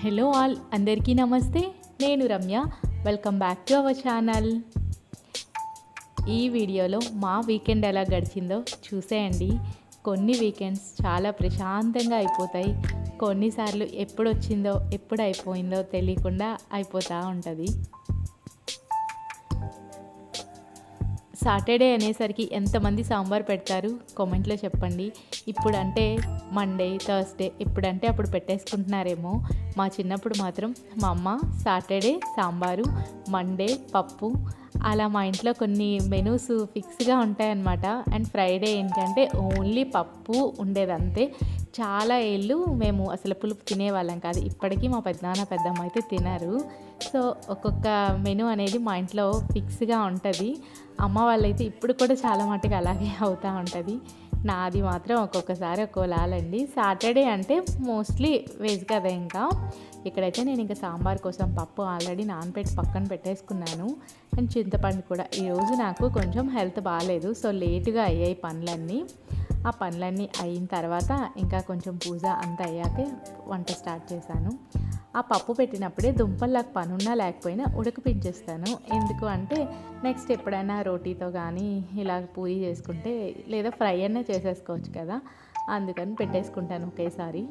Hello all, అందరికీ నమస్తే. నేను Ramya. Welcome back to our channel. ఈ వీడియోలో మా వీకెండ్ ఎలా గడిచిందో చూసేయండి. కొన్ని వీకెండ్స్ చాలా ప్రశాంతంగా అయిపోతాయి. కొన్నిసార్లు ఎప్పుడు వచ్చిందో ఎప్పుడు అయిపోయిందో తెలియకుండా అయిపోతూ ఉంటుంది. సాటర్డే అనేసరికి ఎంతమంది సాంబార్ పెడతారు కామెంట్లో చెప్పండి. ఇప్పుడంటే మండే, థర్స్డే ఎప్పుడంటే అప్పుడు పెట్టేసుకుంటున్నారేమో. మా చిన్నప్పుడు మాత్రం మా అమ్మ సాటర్డే సాంబారు, మండే పప్పు, అలా మా ఇంట్లో కొన్ని మెనూస్ ఫిక్స్గా ఉంటాయన్నమాట. అండ్ ఫ్రైడే ఏంటంటే ఓన్లీ పప్పు ఉండేది అంతే. చాలా ఏళ్ళు మేము అసలు పులుపు తినేవాళ్ళం కాదు. ఇప్పటికీ మా పెద్దనాన్న పెద్దమ్మ అయితే తినరు. సో ఒక్కొక్క మెనూ అనేది మా ఇంట్లో ఫిక్స్గా ఉంటుంది. అమ్మ వాళ్ళైతే ఇప్పుడు కూడా చాలా మటుకు అలాగే అవుతూ ఉంటుంది. నాది మాత్రం ఒక్కొక్కసారి ఒక్కోలాలండి. సాటర్డే అంటే మోస్ట్లీ వెజ్ కదా. ఇంకా ఇక్కడైతే నేను ఇంకా సాంబార్ కోసం పప్పు ఆల్రెడీ నానబెట్టి పక్కన పెట్టేసుకున్నాను. అండ్ చింతపండు కూడా. ఈరోజు నాకు కొంచెం హెల్త్ బాగాలేదు, సో లేటుగా అయ్యాయి పనులన్నీ. ఆ పనులన్నీ అయిన తర్వాత ఇంకా కొంచెం పూజ అంతా అయ్యాకే వంట స్టార్ట్ చేశాను. ఆ పప్పు పెట్టినప్పుడే దుంపల్లాగా పనున్నా లేకపోయినా ఉడకపించేస్తాను. ఎందుకు అంటే నెక్స్ట్ ఎప్పుడైనా రోటీతో కానీ ఇలా పూరి చేసుకుంటే లేదా ఫ్రై అన్నా చేసేసుకోవచ్చు కదా, అందుకని పెట్టేసుకుంటాను ఒకేసారి.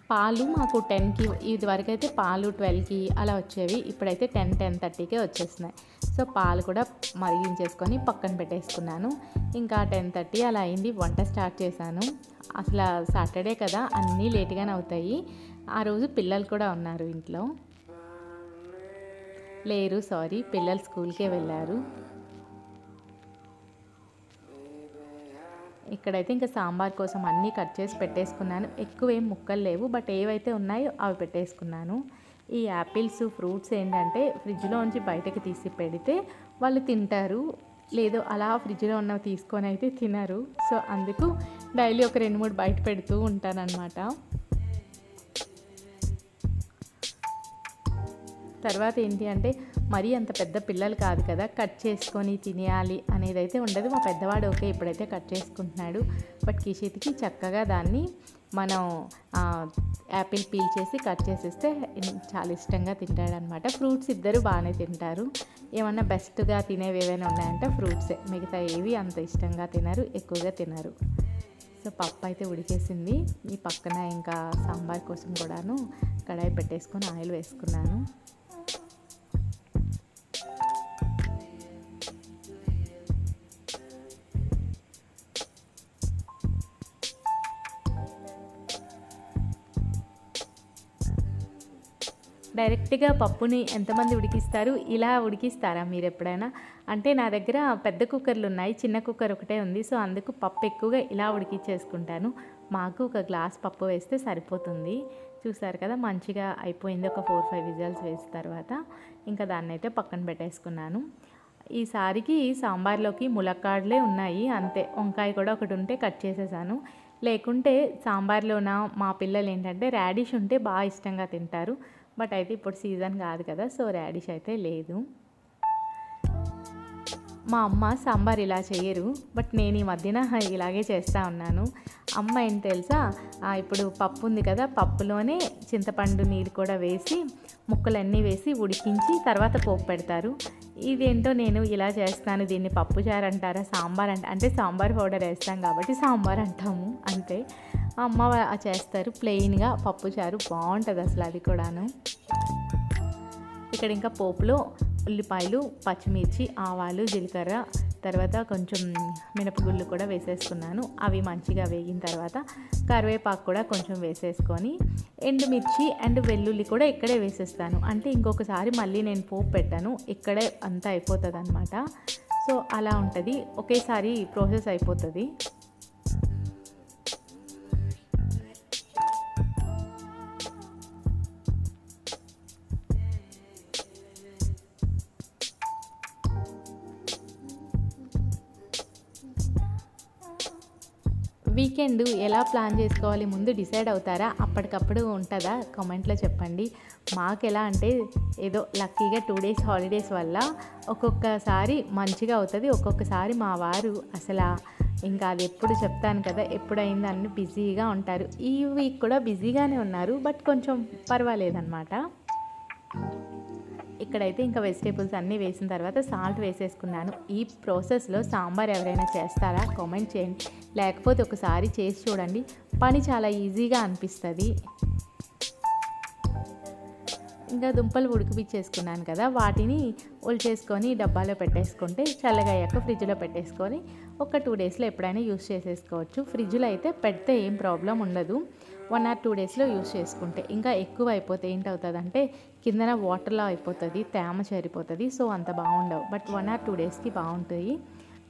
పాలు మాకు 10కి, ఇది వరకు అయితే పాలు 12కి అలా వచ్చేవి. ఇప్పుడైతే 10-10:30కే వచ్చేస్తున్నాయి. సో పాలు కూడా మరిగించేసుకొని పక్కన పెట్టేసుకున్నాను. ఇంకా 10:30 అలా అయింది. వంట స్టార్ట్ చేశాను. అసలు సాటర్డే కదా, అన్నీ లేట్గానే అవుతాయి. ఆ రోజు పిల్లలు కూడా ఉన్నారు ఇంట్లో. లేరు, సారీ, పిల్లలు స్కూల్కే వెళ్ళారు. ఇక్కడైతే ఇంకా సాంబార్ కోసం అన్నీ కట్ చేసి పెట్టేసుకున్నాను. ఎక్కువ ఏం ముక్కలు లేవు, బట్ ఏవైతే ఉన్నాయో అవి పెట్టేసుకున్నాను. ఈ యాపిల్స్, ఫ్రూట్స్ ఏంటంటే ఫ్రిడ్జ్లోంచి బయటకు తీసి పెడితే వాళ్ళు తింటారు, లేదో అలా ఫ్రిడ్జ్లో ఉన్నవి తీసుకొని అయితే తినరు. సో అందుకు డైలీ ఒక 2-3 బయట పెడుతూ ఉంటానన్నమాట. తర్వాత ఏంటి అంటే మరీ అంత పెద్ద పిల్లలు కాదు కదా, కట్ చేసుకొని తినేయాలి అనేది అయితే ఉండదు. మా పెద్దవాడు ఓకే ఇప్పుడైతే కట్ చేసుకుంటున్నాడు. బట్ కిషిత్కి చక్కగా దాన్ని మనం యాపిల్ పీల్ చేసి కట్ చేసేస్తే చాలా ఇష్టంగా తింటాడనమాట. ఫ్రూట్స్ ఇద్దరు బాగానే తింటారు. ఏమన్నా బెస్ట్గా తినేవి ఏవైనా ఉన్నాయంటే ఫ్రూట్సే, మిగతా ఏవి అంత ఇష్టంగా తినరు, ఎక్కువగా తినరు. సో పప్పు అయితే ఉడికేసింది. ఈ పక్కన ఇంకా సాంబార్ కోసం కూడాను కడాయి పెట్టేసుకొని ఆయిల్ వేసుకున్నాను. డైరెక్ట్గా పప్పుని ఎంతమంది ఉడికిస్తారు? ఇలా ఉడికిస్తారా మీరు ఎప్పుడైనా? అంటే నా దగ్గర పెద్ద కుక్కర్లు ఉన్నాయి, చిన్న కుక్కర్ ఒకటే ఉంది. సో అందుకు పప్పు ఎక్కువగా ఇలా ఉడికించేసుకుంటాను. మాకు ఒక గ్లాస్ పప్పు వేస్తే సరిపోతుంది. చూసారు కదా, మంచిగా అయిపోయింది. ఒక 4-5 విజిల్స్ వేసిన తర్వాత ఇంకా దాన్ని అయితే పక్కన పెట్టేసుకున్నాను. ఈసారికి సాంబార్లోకి ములక్కాడలే ఉన్నాయి అంతే. వంకాయ కూడా ఒకటి ఉంటే కట్ చేసేసాను. లేకుంటే సాంబార్లోన మా పిల్లలు ఏంటంటే రాడిష్ ఉంటే బాగా ఇష్టంగా తింటారు. బట్ అయితే ఇప్పుడు సీజన్ కాదు కదా, సో రాడిష్ అయితే లేదు. మా అమ్మ సాంబార్ ఇలా చేయరు, బట్ నేను ఈ మధ్యన ఇలాగే చేస్తూ ఉన్నాను. అమ్మ ఏంటి తెలుసా, ఇప్పుడు పప్పు ఉంది కదా, పప్పులోనే చింతపండు నీరు కూడా వేసి ముక్కలన్నీ వేసి ఉడికించి తర్వాత పోపు పెడతారు. ఇదేంటో నేను ఇలా చేస్తాను. దీన్ని పప్పుచారు అంటారా, సాంబార్ అంటే సాంబార్ పౌడర్ వేస్తాం కాబట్టి సాంబార్ అంటాము అంతే. అమ్మ చేస్తారు ప్లెయిన్గా పప్పుచారు, బాగుంటుంది అసలు అది కూడాను. ఇక్కడ ఇంకా పోపులో ఉల్లిపాయలు, పచ్చిమిర్చి, ఆవాలు, జీలకర్ర, తర్వాత కొంచెం మినపగుళ్ళు కూడా వేసేసుకున్నాను. అవి మంచిగా వేగిన తర్వాత కరివేపాకు కూడా కొంచెం వేసేసుకొని ఎండుమిర్చి అండ్ వెల్లుల్లి కూడా ఇక్కడే వేసేస్తాను. అంటే ఇంకొకసారి మళ్ళీ నేను పోపు పెట్టాను, ఇక్కడే అంతా అయిపోతుంది అనమాట. సో అలా ఉంటుంది, ఒకేసారి ప్రాసెస్ అయిపోతుంది. వీకెండ్ ఎలా ప్లాన్ చేసుకోవాలి ముందు డిసైడ్ అవుతారా? అప్పటికప్పుడు ఉంటుందా? కామెంట్లో చెప్పండి. మాకు ఎలా అంటే ఏదో లక్కీగా 2 days హాలిడేస్ వల్ల ఒక్కొక్కసారి మంచిగా అవుతుంది, ఒక్కొక్కసారి మా వారు అసలు ఇంకా అది ఎప్పుడు చెప్తాను కదా, ఎప్పుడైంది అన్ని బిజీగా ఉంటారు. ఈ వీక్ కూడా బిజీగానే ఉన్నారు, బట్ కొంచెం పర్వాలేదన్నమాట. ఇక్కడైతే ఇంకా వెజిటేబుల్స్ అన్నీ వేసిన తర్వాత సాల్ట్ వేసేసుకున్నాను. ఈ ప్రాసెస్లో సాంబార్ ఎవరైనా చేస్తారా కామెంట్ చేయండి, లేకపోతే ఒకసారి చేసి చూడండి. పని చాలా ఈజీగా అనిపిస్తుంది. ఇంకా దుంపలు ఉడికిపించేసుకున్నాను కదా, వాటిని ఒలిచేసుకొని డబ్బాలో పెట్టేసుకుంటే చల్లగా అయ్యాక ఫ్రిడ్జ్లో పెట్టేసుకొని ఒక 2 డేస్లో ఎప్పుడైనా యూస్ చేసేసుకోవచ్చు. ఫ్రిడ్జ్లో అయితే పెడితే ఏం ప్రాబ్లం ఉండదు, 1 or 2 డేస్లో యూస్ చేసుకుంటే. ఇంకా ఎక్కువ అయిపోతే ఏంటవుతుందంటే కిందన వాటర్లో అయిపోతుంది, తేమ చేరిపోతుంది, సో అంత బాగుండవు. బట్ 1 or 2 డేస్కి బాగుంటుంది.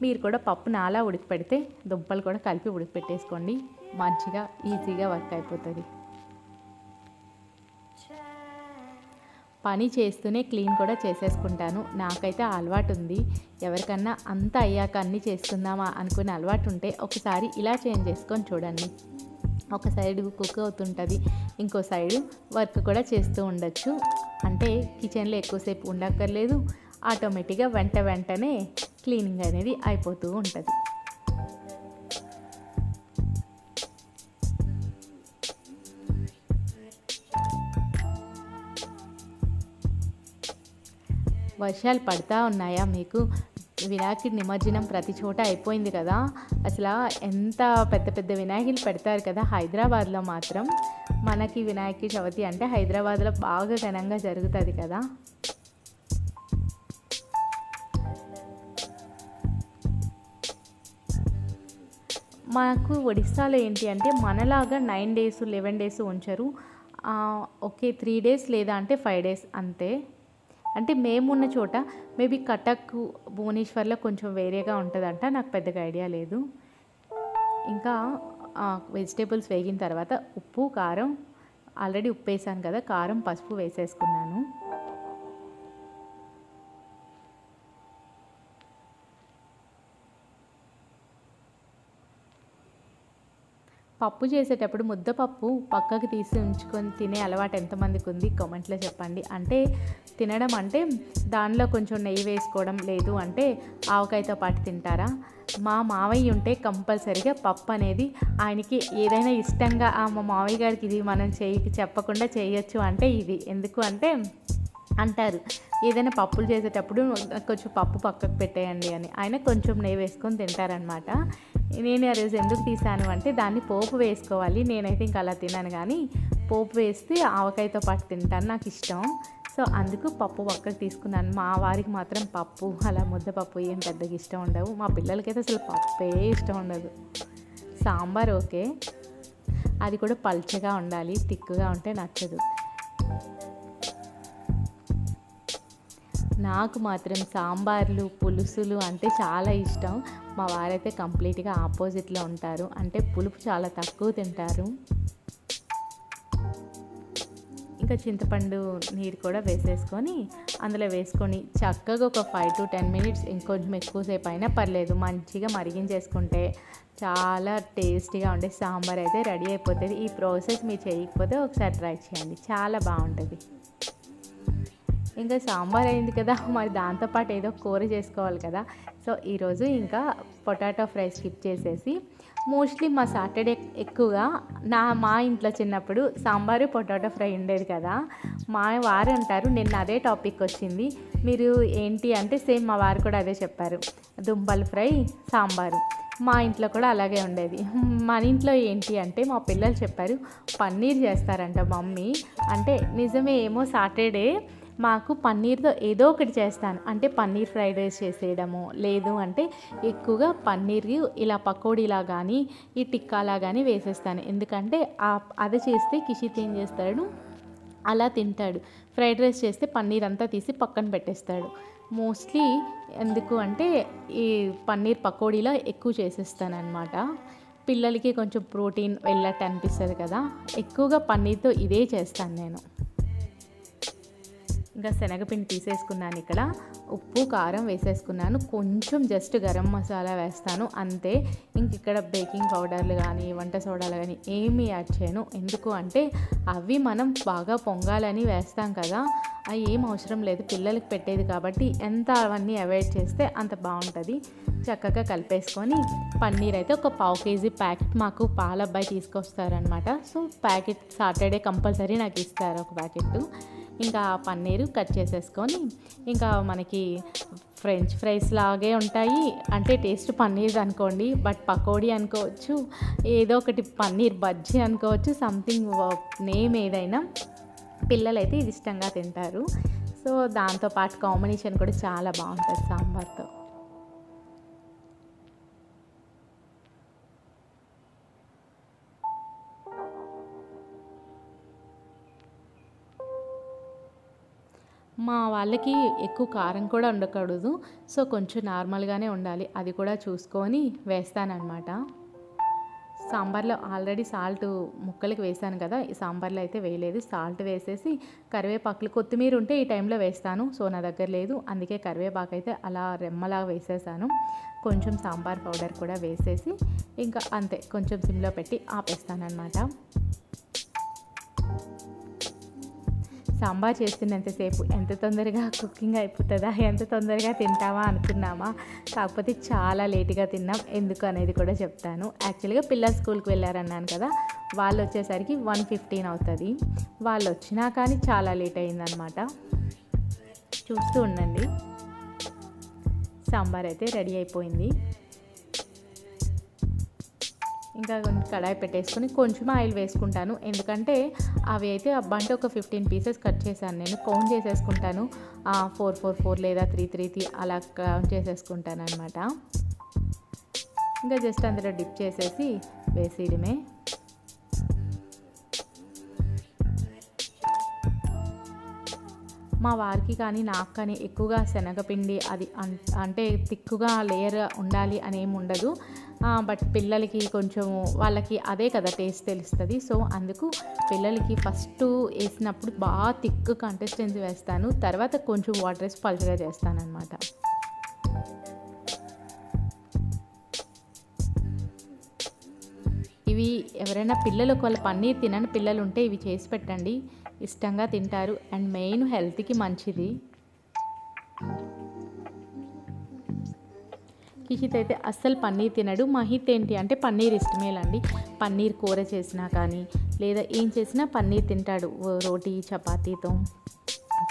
మీరు కూడా పప్పు నాలా ఉడికి పెడితే దుంపలు కూడా కలిపి ఉడికిపెట్టేసుకోండి, మంచిగా ఈజీగా వర్క్ అయిపోతుంది. పని చేస్తూనే క్లీన్ కూడా చేసేసుకుంటాను, నాకైతే అలవాటు ఉంది. ఎవరికన్నా అంతా అయ్యాక అన్నీ చేసుకుందామా అనుకునే అలవాటు ఉంటే ఒకసారి ఇలా చేంజ్ చేసుకొని చూడండి. ఒక సైడ్ కుక్ అవుతుంటుంది, ఇంకో సైడు వర్క్ కూడా చేస్తూ ఉండొచ్చు. అంటే కిచెన్లో ఎక్కువసేపు ఉండక్కర్లేదు, ఆటోమేటిక్గా వెంటనే క్లీనింగ్ అనేది అయిపోతూ ఉంటుంది. వర్షాలు పడతా ఉన్నాయా మీకు? వినాయకుడి నిమజ్జనం ప్రతి చోట అయిపోయింది కదా. అసలు ఎంత పెద్ద పెద్ద వినాయకులు పెడతారు కదా హైదరాబాద్లో మాత్రం. మనకి వినాయక చవితి అంటే హైదరాబాద్లో బాగా ఘనంగా జరుగుతుంది కదా. మాకు ఒడిస్సాలో ఏంటి అంటే మనలాగా 9 days 11 days ఉంచరు. ఓకే 3 days లేదా అంటే 5 days అంతే. అంటే మేమున్న చోట మేబీ కటక్ భువనేశ్వర్లో కొంచెం వేరేగా ఉంటుందంట, నాకు పెద్దగా ఐడియా లేదు. ఇంకా వెజిటేబుల్స్ వేగిన తర్వాత ఉప్పు కారం, ఆల్రెడీ ఉప్పు వేసాను కదా, కారం పసుపు వేసేసుకున్నాను. పప్పు చేసేటప్పుడు ముద్దపప్పు పక్కకు తీసి ఉంచుకొని తినే అలవాటు ఎంతమందికి ఉంది కామెంట్లో చెప్పండి. అంటే తినడం అంటే దానిలో కొంచెం నెయ్యి వేసుకోవడం, లేదు అంటే ఆవకాయతో పాటు తింటారా? మా మావయ్య ఉంటే కంపల్సరీగా పప్పు అనేది ఆయనకి ఏదైనా ఇష్టంగా మా మావయ్య గారికి ఇది మనం చెప్పకుండా చేయొచ్చు అంటే ఇది. ఎందుకు అంటే అంటారు ఏదైనా పప్పులు చేసేటప్పుడు కొంచెం పప్పు పక్కకు పెట్టేయండి అని. ఆయన కొంచెం నెయ్యి వేసుకొని తింటారనమాట. నేను ఆ రోజు ఎందుకు తీసాను అంటే దాన్ని పోపు వేసుకోవాలి, నేనైతే ఇంకా అలా తిన్నాను, కానీ పోపు వేస్తే ఆవకాయతో పాటు తింటాను, నాకు ఇష్టం. సో అందుకు పప్పు పక్కకు తీసుకున్నాను. మా వారికి మాత్రం పప్పు అలా ముద్దపప్పు ఏం పెద్దగా ఇష్టం ఉండవు, మా పిల్లలకైతే అసలు పప్పే ఇష్టం ఉండదు. సాంబార్ ఓకే, అది కూడా పల్చగా ఉండాలి, తిక్కుగా ఉంటే నచ్చదు. నాకు మాత్రం సాంబార్లు పులుసులు అంటే చాలా ఇష్టం. మా వారైతే కంప్లీట్గా ఆపోజిట్లో ఉంటారు, అంటే పులుపు చాలా తక్కువ తింటారు. ఇంకా చింతపండు నీరు కూడా వేసేసుకొని అందులో వేసుకొని చక్కగా ఒక 5 to 10 minutes ఇంకొంచెం ఎక్కువసేపు అయినా పర్లేదు మంచిగా మరిగించేసుకుంటే చాలా టేస్టీగా ఉండే సాంబార్ అయితే రెడీ అయిపోతుంది. ఈ ప్రాసెస్ మీరు చేయకపోతే ఒకసారి ట్రై చేయండి, చాలా బాగుంటుంది. ఇంకా సాంబార్ అయింది కదా, మరి దాంతోపాటు ఏదో కూర చేసుకోవాలి కదా. సో ఈరోజు ఇంకా పొటాటో ఫ్రై స్కిప్ చేసేసి, మోస్ట్లీ మా సాటర్డే ఎక్కువగా మా ఇంట్లో చిన్నప్పుడు సాంబారు పొటాటో ఫ్రై ఉండేది కదా. మా వారు అంటారు, నిన్న అదే టాపిక్ వచ్చింది మీరు ఏంటి అంటే సేమ్ మా వారు కూడా అదే చెప్పారు, దుంపల ఫ్రై సాంబారు. మా ఇంట్లో కూడా అలాగే ఉండేది. మన ఇంట్లో ఏంటి అంటే మా పిల్లలు చెప్పారు పన్నీర్ చేస్తారంట మమ్మీ అంటే. నిజమే ఏమో, సాటర్డే మాకు పన్నీర్తో ఏదో ఒకటి చేస్తాను, అంటే పన్నీర్ ఫ్రైడ్ రైస్ చేసేయడము, లేదు అంటే ఎక్కువగా పన్నీర్ ఇలా పకోడీలా కానీ ఈ టిక్కాలా కానీ వేసేస్తాను. ఎందుకంటే అది చేస్తే కిషిత్ ఏం చేస్తాడు అలా తింటాడు, ఫ్రైడ్ రైస్ చేస్తే పన్నీర్ అంతా తీసి పక్కన పెట్టేస్తాడు. మోస్ట్లీ ఎందుకు అంటే ఈ పన్నీర్ పకోడీలో ఎక్కువ చేసేస్తాను అనమాట. పిల్లలకి కొంచెం ప్రోటీన్ వెళ్ళట్టు అనిపిస్తుంది కదా, ఎక్కువగా పన్నీర్తో ఇదే చేస్తాను నేను. ఇంకా శనగపిండి తీసేసుకున్నాను. ఇక్కడ ఉప్పు కారం వేసేసుకున్నాను, కొంచెం జస్ట్ గరం మసాలా వేస్తాను అంతే. ఇంక ఇక్కడ బేకింగ్ పౌడర్లు కానీ వంట సోడాలు కానీ ఏమీ యాడ్ చేయను. ఎందుకు అంటే అవి మనం బాగా పొంగాలని వేస్తాం కదా, అవి ఏం అవసరం లేదు, పిల్లలకి పెట్టేది కాబట్టి ఎంత అవన్నీ అవాయిడ్ చేస్తే అంత బాగుంటుంది. చక్కగా కలిపేసుకొని పన్నీర్ అయితే ఒక 1/2 kg ప్యాకెట్ మాకు పాల అబ్బాయి తీసుకొస్తారనమాట. సో ప్యాకెట్ సాటర్డే కంపల్సరీ నాకు ఇస్తారు ఒక ప్యాకెట్. ఇంకా పన్నీరు కట్ చేసేసుకొని ఇంకా మనకి ఫ్రెంచ్ ఫ్రైస్ లాగే ఉంటాయి, అంటే టేస్ట్ పన్నీర్ అనుకోండి, బట్ పకోడీ అనుకోవచ్చు, ఏదో ఒకటి పన్నీర్ బజ్జీ అనుకోవచ్చు, సంథింగ్ నేమ్ ఏదైనా పిల్లలైతే ఇది ఇష్టంగా తింటారు. సో దాంతోపాటు కాంబినేషన్ కూడా చాలా బాగుంటుంది సాంబార్తో. మా వాళ్ళకి ఎక్కువ కారం కూడా ఉండకూడదు, సో కొంచెం నార్మల్గానే ఉండాలి, అది కూడా చూసుకొని వేస్తానన్నమాట. సాంబార్లో ఆల్రెడీ సాల్ట్ ముక్కలకి వేసాను కదా, ఈ సాంబార్లో అయితే వేయలేదు. సాల్ట్ వేసేసి కరివేపాకులు, కొత్తిమీర ఉంటే ఈ టైంలో వేస్తాను, సో నా దగ్గర లేదు, అందుకే కరివేపాకు అయితే అలా రెమ్మలాగా వేసేసాను. కొంచెం సాంబార్ పౌడర్ కూడా వేసేసి ఇంకా అంతే, కొంచెం సిమ్లో పెట్టి ఆపేస్తానన్నమాట. సాంబార్ చేస్తున్నంతసేపు ఎంత తొందరగా కుకింగ్ అయిపోతుందా, ఎంత తొందరగా తింటామా అనుకున్నామా, కాకపోతే చాలా లేట్గా తిన్నాం. ఎందుకు అనేది కూడా చెప్తాను. యాక్చువల్గా పిల్లలు స్కూల్కి వెళ్ళారన్నాను కదా, వాళ్ళు వచ్చేసరికి 1:15 అవుతుంది. వాళ్ళు వచ్చినా కానీ చాలా లేట్ అయిందనమాట. చూస్తూ ఉండండి. సాంబార్ అయితే రెడీ అయిపోయింది. ఇంకా కడాయి పెట్టేసుకొని కొంచెం ఆయిల్ వేసుకుంటాను, ఎందుకంటే అవి అయితే అంటే ఒక 15 పీసెస్ కట్ చేశాను నేను, కౌంట్ చేసేసుకుంటాను. 4 లేదా 3 అలా కౌంట్ చేసేసుకుంటాను అనమాట. ఇంకా జస్ట్ అందులో డిప్ చేసేసి వేసేయడమే. మా వారికి కానీ నాకు కానీ ఎక్కువగా శనగపిండి అది అంటే తిక్కుగా లేయర్ ఉండాలి అని ఏమి ఉండదు, బట్ పిల్లలకి కొంచెం వాళ్ళకి అదే కదా టేస్ట్ తెలుస్తుంది. సో అందుకు పిల్లలకి ఫస్ట్ వేసినప్పుడు బాగా థిక్ కన్సిస్టెన్సీ వేస్తాను, తర్వాత కొంచెం వాటర్ వేసి పలుచగా చేస్తాను అనమాట. ఇవి ఎవరైనా పిల్లలు ఒకవేళ పన్నీర్ తినని పిల్లలు ఉంటే ఇవి చేసి పెట్టండి, ఇష్టంగా తింటారు, అండ్ మెయిన్ హెల్త్కి మంచిది. కిషిత్ అయితే అస్సలు పన్నీర్ తినడు. మహిత్ ఏంటి అంటే పన్నీర్ ఇష్టమేలండి, పన్నీర్ కూర చేసినా కానీ లేదా ఏం చేసినా పన్నీర్ తింటాడు, రోటీ చపాతీతో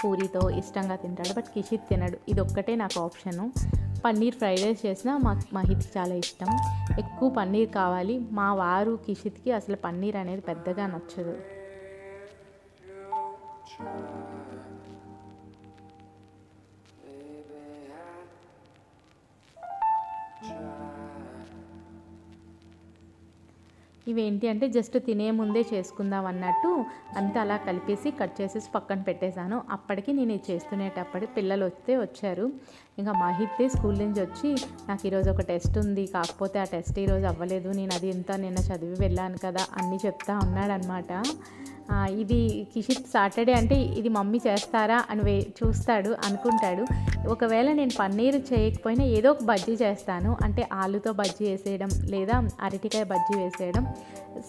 పూరితో ఇష్టంగా తింటాడు. బట్ కిషిత్ తినడు, ఇది ఒక్కటే నాకు ఆప్షను. పన్నీర్ ఫ్రైడ్ రైస్ చేసినా మహిత్కి చాలా ఇష్టం, ఎక్కువ పన్నీర్ కావాలి. మా వారు కిషిత్కి అసలు పన్నీర్ అనేది పెద్దగా నచ్చదు. ఇవేంటి అంటే జస్ట్ తినే ముందే చేసుకుందాం అన్నట్టు అంతా అలా కలిపేసి కట్ చేసేసి పక్కన పెట్టేశాను. అప్పటికి నేను ఇది చేస్తునేటప్పుడు పిల్లలు వచ్చారు. ఇంకా మహిత్ స్కూల్ నుంచి వచ్చి నాకు ఈరోజు ఒక టెస్ట్ ఉంది, కాకపోతే ఆ టెస్ట్ ఈరోజు అవ్వలేదు, నేను అది నిన్న చదివి వెళ్ళాను కదా అన్నీ చెప్తా ఉన్నాడనమాట. ఇది కిషిత్ సాటర్డే అంటే ఇది మమ్మీ చేస్తారా అని చూస్తాడు, అనుకుంటాడు. ఒకవేళ నేను పన్నీర్ చేయకపోయినా ఏదో ఒక బజ్జీ చేస్తాను, అంటే ఆలుతో బజ్జీ వేసేయడం లేదా అరటికాయ బజ్జీ వేసేయడం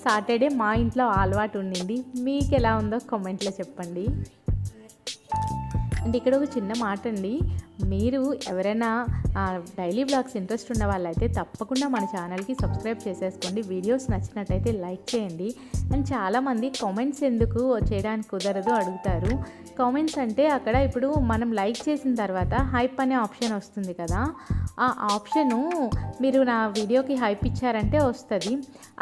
సాటర్డే మా ఇంట్లో అలవాటు ఉండింది. మీకు ఎలా ఉందో కామెంట్లో చెప్పండి. అంటే ఇక్కడ ఒక చిన్న మాట అండి, మీరు ఎవరైనా డైలీ బ్లాగ్స్ ఇంట్రెస్ట్ ఉన్న వాళ్ళైతే తప్పకుండా మన ఛానల్కి సబ్స్క్రైబ్ చేసేసుకోండి. వీడియోస్ నచ్చినట్టయితే లైక్ చేయండి. అండ్ చాలామంది కామెంట్స్ ఎందుకు చేయడానికి కుదరదు అడుగుతారు. కామెంట్స్ అంటే అక్కడ ఇప్పుడు మనం లైక్ చేసిన తర్వాత హైప్ అనే ఆప్షన్ వస్తుంది కదా, ఆ ఆప్షను మీరు నా వీడియోకి హైప్ ఇచ్చారంటే వస్తుంది.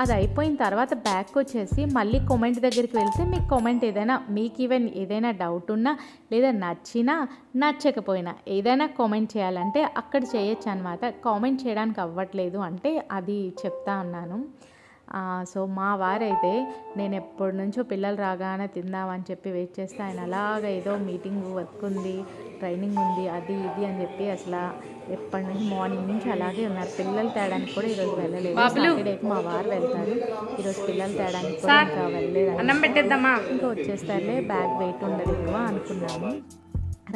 అది అయిపోయిన తర్వాత బ్యాక్ వచ్చేసి మళ్ళీ కామెంట్ దగ్గరికి వెళ్తే మీకు కామెంట్ ఏదైనా, మీకు ఈవెన్ ఏదైనా డౌట్ ఉన్నా లేదా నచ్చినా నచ్చకపోయినా ఏదైనా కామెంట్ చేయాలంటే అక్కడ చేయొచ్చు అనమాట. కామెంట్ చేయడానికి అవ్వట్లేదు అంటే అది చెప్తా ఉన్నాను. సో మా వారైతే నేను ఎప్పటి నుంచో పిల్లలు రాగానే తిందామని చెప్పి వెయిట్ చేస్తే ఆయన అలాగ ఏదో మీటింగ్ వర్క్ ఉంది, ట్రైనింగ్ ఉంది, అది ఇది అని చెప్పి అసలు ఎప్పటి నుంచి మార్నింగ్ నుంచి అలాగే ఉన్నారు. పిల్లలు తేడానికి కూడా ఈరోజు వెళ్ళలేదు. సాటర్డేకి మా వారు వెళ్తారు, ఈరోజు పిల్లలు తేడానికి కూడా ఇంకా వెళ్ళలేదు. ఇంకా వచ్చేస్తారులే, బ్యాగ్ వెయిట్ ఉండదు ఎక్కువ అనుకున్నాము.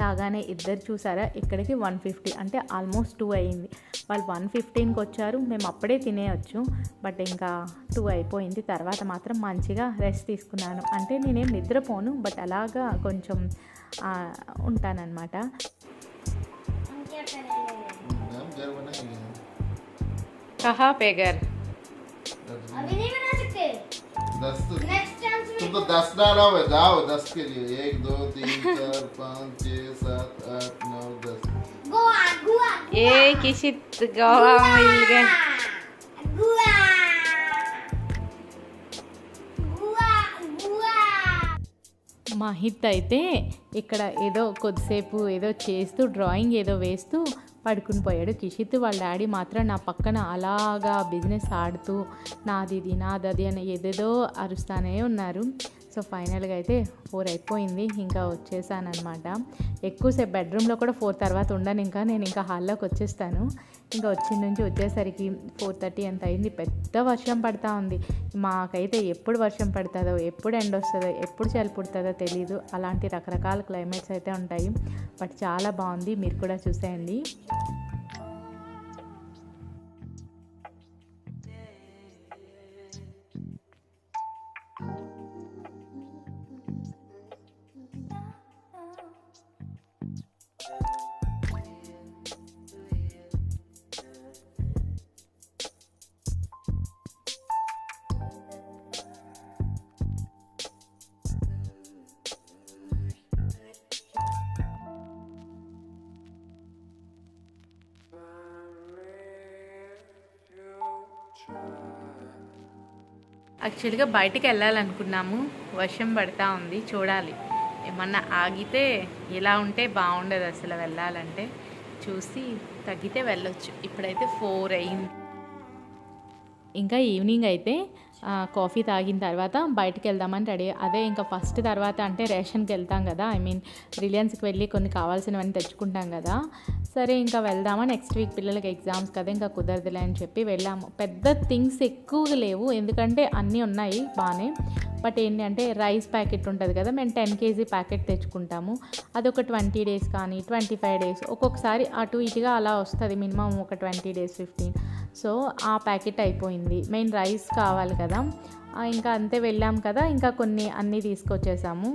రాగానే ఇద్దరు చూసారా ఇక్కడికి 150 అంటే ఆల్మోస్ట్ 2 అయ్యింది. వాళ్ళు 115కి వచ్చారు, మేము అప్పుడే తినేయచ్చు. బట్ ఇంకా 2 అయిపోయింది. తర్వాత మాత్రం మంచిగా రెస్ట్ తీసుకున్నాను. అంటే నేనేం నిద్రపోను, బట్ అలాగా కొంచెం ఉంటానన్నమాట. కహా పేగర్ तुम तो 10 डाला हुआ है, जाओ 10 के लिए 1 2 3 4 5 6 7 8 9 10 गोवा ఏ కిషిత్ గోవా మిల్ గయా गोवा మా హిత్ అయితే ఇక్కడ ఏదో కొద్దిసేపు ఏదో చేస్తూ డ్రాయింగ్ ఏదో వేస్తూ పడుకుని పోయాడు. కిషిత్ వాళ్ళ డాడీ మాత్రం నా పక్కన అలాగా బిజినెస్ ఆడుతూ నాది నాదది అని ఏదేదో అరుస్తానే ఉన్నారు. సో ఫైనల్గా అయితే 4 అయిపోయింది. ఇంకా వచ్చేసానమాట. ఎక్కువసేపు బెడ్రూమ్లో కూడా 4 తర్వాత ఉండను. నేను ఇంకా హాల్లోకి వచ్చేస్తాను. ఇంకా వచ్చిన నుంచి వచ్చేసరికి 4:30 ఎంత అయింది. పెద్ద వర్షం పడుతూ ఉంది. మాకైతే ఎప్పుడు వర్షం పడుతుందో, ఎప్పుడు ఎండ వస్తుందో, ఎప్పుడు చలి పుడుతుందో తెలీదు. అలాంటి రకరకాల క్లైమేట్స్ అయితే ఉంటాయి. బట్ చాలా బాగుంది, మీరు కూడా చూసేయండి. యాక్చువల్గా బయటికి వెళ్ళాలనుకున్నాము, వర్షం పడుతూ ఉంది. చూడాలి, ఏమన్నా ఆగితే ఎలా ఉంటే బాగుండదు అసలు వెళ్ళాలంటే. చూసి తగ్గితే వెళ్ళొచ్చు. ఇప్పుడైతే 4 అయింది. ఇంకా ఈవినింగ్ అయితే కాఫీ తాగిన తర్వాత బయటికి వెళ్దామని రెడీ. అదే ఇంకా ఫస్ట్ తర్వాత అంటే రేషన్కి వెళ్తాం కదా, రిలయన్స్కి వెళ్ళి కొన్ని కావాల్సినవన్నీ తెచ్చుకుంటాం కదా. సరే ఇంకా వెళ్దామా, నెక్స్ట్ వీక్ పిల్లలకి ఎగ్జామ్స్ కదా, ఇంకా కుదరదులే అని చెప్పి వెళ్ళాము. పెద్ద థింగ్స్ ఎక్కువగా లేవు, ఎందుకంటే అన్నీ ఉన్నాయి బాగానే. బట్ ఏంటి అంటే రైస్ ప్యాకెట్ ఉంటుంది కదా, మేము 10 kg ప్యాకెట్ తెచ్చుకుంటాము. అదొక 20 days కానీ 25 days, ఒక్కొక్కసారి అటు ఇటుగా అలా వస్తుంది. మినిమం ఒక 20 days 15. సో ఆ ప్యాకెట్ అయిపోయింది. మెయిన్ రైస్ కావాలి కదా, ఇంకా అంతే వెళ్ళాం కదా, ఇంకా కొన్ని అన్నీ తీసుకొచ్చేసాము.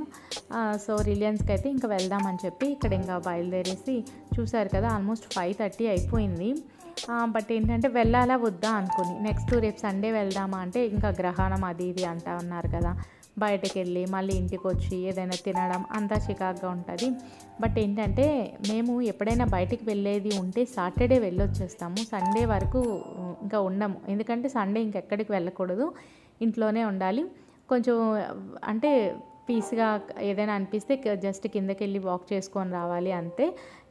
సో రిలయన్స్కి అయితే ఇంకా వెళ్దామని చెప్పి ఇక్కడ ఇంకా బయలుదేరేసి చూసారు కదా ఆల్మోస్ట్ 5:30 అయిపోయింది. బట్ ఏంటంటే వెళ్ళాలా వద్దా అనుకుని నెక్స్ట్ రేపు సండే వెళ్దామా అంటే ఇంకా గ్రహణం అది ఇది అంటా ఉన్నారు కదా, బయటకు వెళ్ళి మళ్ళీ ఇంటికి వచ్చి ఏదైనా తినడం అంతా చికాగ్గా ఉంటుంది. బట్ ఏంటంటే మేము ఎప్పుడైనా బయటికి వెళ్ళేది ఉంటే సాటర్డే వెళ్ళొచ్చేస్తాము, సండే వరకు ఇంకా ఉండము. ఎందుకంటే సండే ఇంకెక్కడికి వెళ్ళకూడదు, ఇంట్లోనే ఉండాలి. కొంచెం అంటే పీస్గా ఏదైనా అనిపిస్తే జస్ట్ కిందకి వెళ్ళి వాక్ చేసుకొని రావాలి అంతే.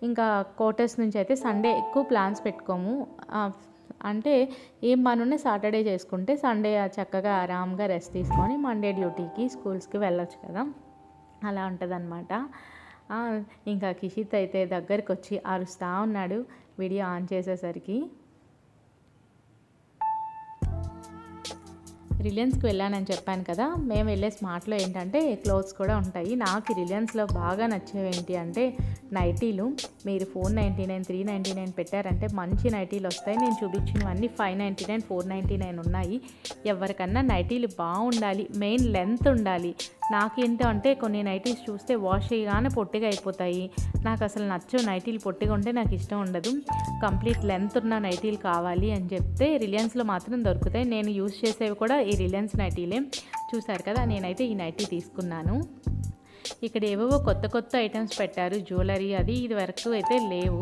ఇంకా క్వార్టర్స్ నుంచి అయితే సండే ఎక్కువ ప్లాన్స్ పెట్టుకోము. అంటే ఏం పనున్నా సాటర్డే చేసుకుంటే సండే చక్కగా ఆరామ్గా రెస్ట్ తీసుకొని మండే డ్యూటీకి స్కూల్స్కి వెళ్ళొచ్చు కదా, అలా ఉంటుంది అనమాట. ఇంకా కిషిత్ అయితే దగ్గరికి వచ్చి అరుస్తూ ఉన్నాడు వీడియో ఆన్ చేసేసరికి. రిలయన్స్కి వెళ్ళానని చెప్పాను కదా, మేము వెళ్ళే స్మార్ట్లో ఏంటంటే క్లోత్స్ కూడా ఉంటాయి. నాకు రిలయన్స్లో బాగా నచ్చేవి ఏంటి అంటే నైటీలు. మీరు 499 399 పెట్టారంటే మంచి నైటీలు వస్తాయి. నేను చూపించినవన్నీ 599 499 ఉన్నాయి. ఎవరికన్నా నైటీలు బాగుండాలి, మెయిన్ లెంత్ ఉండాలి. నాకేంటో అంటే కొన్ని నైటీస్ చూస్తే వాష్ చేయగానే పొట్టిగా అయిపోతాయి. నాకు అసలు నచ్చవు నైటీలు పొట్టిగా ఉంటే, నాకు ఇష్టం ఉండదు. కంప్లీట్ లెంత్ ఉన్న నైటీలు కావాలి అని చెప్తే రిలయన్స్లో మాత్రం దొరుకుతాయి. నేను యూజ్ చేసేవి కూడా ఈ రిలయన్స్ నైటీలే. చూసారు కదా, నేనైతే ఈ నైటీ తీసుకున్నాను. ఇక్కడ ఏవేవో కొత్త కొత్త ఐటమ్స్ పెట్టారు, జ్యువెలరీ అది ఇది వరకు అయితే లేవు.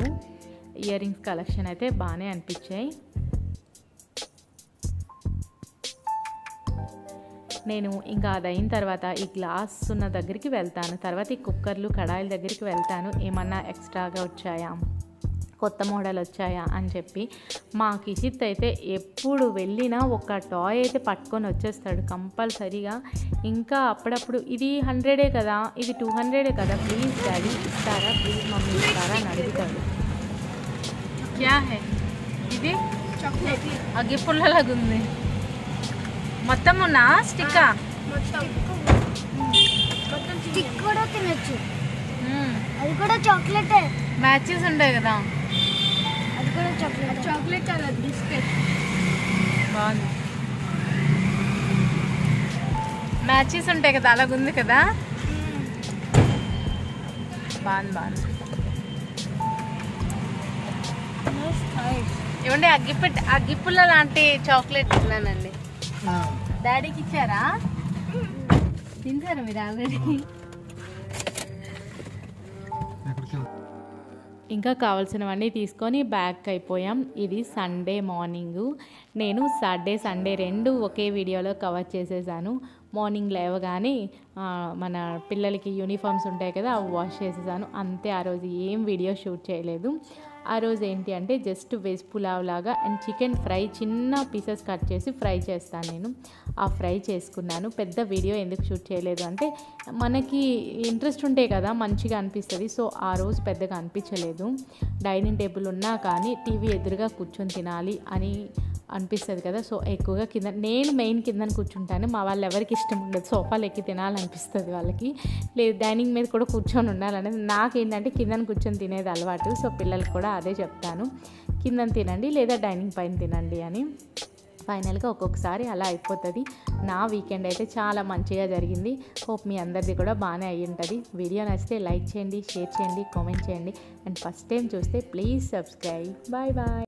ఇయర్ రింగ్స్ కలెక్షన్ అయితే బాగానే అనిపించాయి. నేను ఇంకా అది అయిన తర్వాత ఈ గ్లాస్ ఉన్న దగ్గరికి వెళ్తాను, తర్వాత ఈ కుక్కర్లు కడాయిల దగ్గరికి వెళ్తాను. ఏమన్నా ఎక్స్ట్రాగా వచ్చాయా, కొత్త మోడల్ వచ్చాయా అని చెప్పి. మా కిషిత్ అయితే ఎప్పుడు వెళ్ళినా ఒక టాయ్ అయితే పట్టుకొని వచ్చేస్తాడు కంపల్సరీగా. ఇంకా అప్పుడప్పుడు ఇది 100 కదా, ఇది 200 కదా, ప్లీజ్ డాడీ ఇస్తారా, ప్లీజ్ మమ్మీ ఇస్తారా అని అడుగుతాడు. క్యా హై ఇది? అగ్గి పుల్లలాగుంది. మొత్తం స్టిక్కా? స్టిక్ కూడా తినొచ్చు. అది కూడా చాక్లెటే. మ్యాచెస్ ఉంటాయి కదా, అది కూడా చాక్లెట్. Chocolate colour biscuit. బాగుంది. మ్యాచెస్ ఉంటాయి కదా, అలాగుంది కదా, బాగుంది. ఏమంటే అగ్గిపుల్ల లాంటి చాక్లెట్ తిన్నానండి. డాడీకి ఇచ్చారా? తింటారా మీరు ఆల్రెడీ? ఇంకా కావాల్సినవన్నీ తీసుకొని బ్యాక్ అయిపోయాం. ఇది సండే మార్నింగు. నేను సాటర్డే సండే రెండు ఒకే వీడియోలో కవర్ చేసేసాను. మార్నింగ్ లేవగానే మన పిల్లలకి యూనిఫామ్స్ ఉంటాయి కదా, అవి వాష్ చేసేసాను అంతే. ఆ రోజు ఏం వీడియో షూట్ చేయలేదు. ఆ రోజు ఏంటి అంటే జస్ట్ వెజ్ పులావ్ లాగా అండ్ చికెన్ ఫ్రై చిన్న పీసెస్ కట్ చేసి ఫ్రై చేస్తాను నేను. ఆ ఫ్రై చేసుకున్నాను. పెద్ద వీడియో ఎందుకు షూట్ చేయలేదు అంటే మనకి ఇంట్రెస్ట్ ఉంటే కదా మంచిగా అనిపిస్తుంది. సో ఆ రోజు పెద్దగా అనిపించలేదు. డైనింగ్ టేబుల్ ఉన్నా కానీ టీవీ ఎదురుగా కూర్చొని తినాలి అని అనిపిస్తుంది కదా. సో ఎక్కువగా నేను మెయిన్ కిందన కూర్చుంటాను. మా వాళ్ళు ఎవరికి ఇష్టం ఉండదు, సోఫాలు ఎక్కి తినాలనిపిస్తుంది వాళ్ళకి. లేదు డైనింగ్ మీద కూడా కూర్చొని ఉండాలనేది. నాకేంటంటే కిందన కూర్చొని తినేది అలవాటు. సో పిల్లలకు కూడా అదే చెప్తాను, కిందన తినండి లేదా డైనింగ్ పైన తినండి అని. ఫైనల్గా ఒక్కొక్కసారి అలా అయిపోతుంది. నా వీకెండ్ అయితే చాలా మంచిగా జరిగింది. హోప్ మీ అందరిది కూడా బాగానే అయ్యి ఉంటుంది. వీడియో నచ్చితే లైక్ చేయండి, షేర్ చేయండి, కామెంట్ చేయండి. అండ్ ఫస్ట్ టైం చూస్తే ప్లీజ్ సబ్స్క్రైబ్. Bye bye.